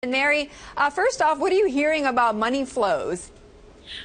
And Mary, first off, what are you hearing about money flows?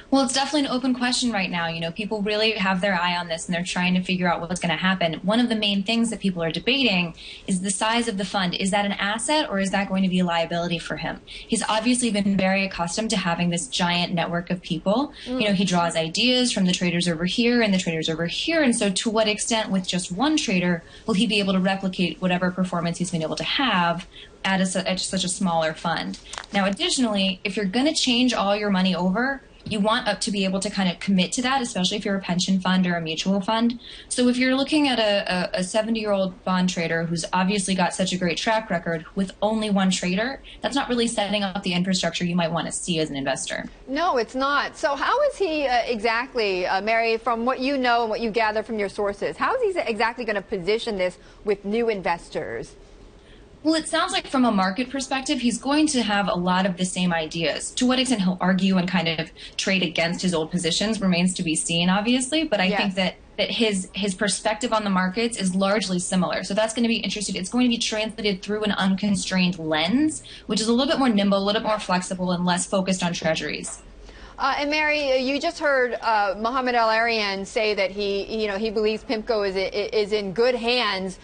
Well, it's definitely an open question right now. People really have their eye on this and they're trying to figure out what's going to happen. One of the main things that people are debating is the size of the fund. Is that an asset or is that going to be a liability for him? He's obviously been very accustomed to having this giant network of people. He draws ideas from the traders over here and the traders over here. And so to what extent with just one trader will he be able to replicate whatever performance he's been able to have at such a smaller fund? Now, additionally, if you're going to change all your money over, you want to be able to kind of commit to that, especially if you're a pension fund or a mutual fund. So if you're looking at a 70-year-old bond trader who's obviously got such a great track record with only one trader, that's not really setting up the infrastructure you might want to see as an investor. No, it's not. So how is he exactly, Mary, from what you know and what you gather from your sources, how is he exactly going to position this with new investors? Well, it sounds like from a market perspective, he's going to have a lot of the same ideas. To what extent he'll argue and kind of trade against his old positions remains to be seen, obviously. But I think that his perspective on the markets is largely similar. So that's going to be interesting. It's going to be translated through an unconstrained lens, which is a little bit more nimble, a little bit more flexible, and less focused on treasuries. And Mary, you just heard Mohamed El-Erian say that he believes Pimco is in good hands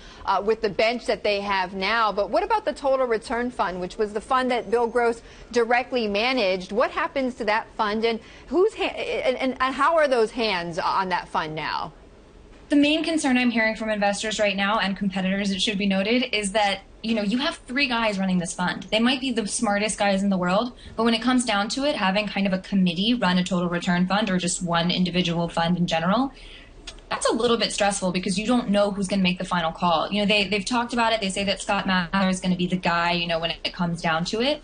with the bench that they have now. But what about the Total Return Fund, which was the fund that Bill Gross directly managed? What happens to that fund, and and how are those hands on that fund now? The main concern I'm hearing from investors right now, and competitors, it should be noted, is that you have three guys running this fund. They might be the smartest guys in the world, but when it comes down to it, having kind of a committee run a total return fund or just one individual fund in general, that's a little bit stressful because you don't know who's going to make the final call. They've talked about it. They say that Scott Mather is going to be the guy, when it comes down to it.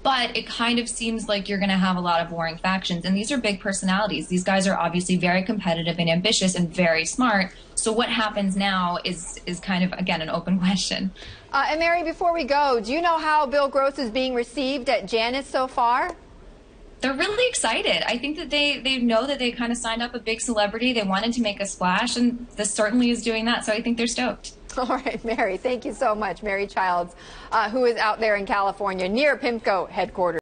But it kind of seems like you're going to have a lot of warring factions. And these are big personalities. These guys are obviously very competitive and ambitious and very smart. So what happens now is kind of, again, an open question. And Mary, before we go, do you know how Bill Gross is being received at Janus so far? They're really excited. I think that they know that they kind of signed up a big celebrity. They wanted to make a splash, and this certainly is doing that. So I think they're stoked. All right, Mary, thank you so much. Mary Childs, who is out there in California near Pimco headquarters.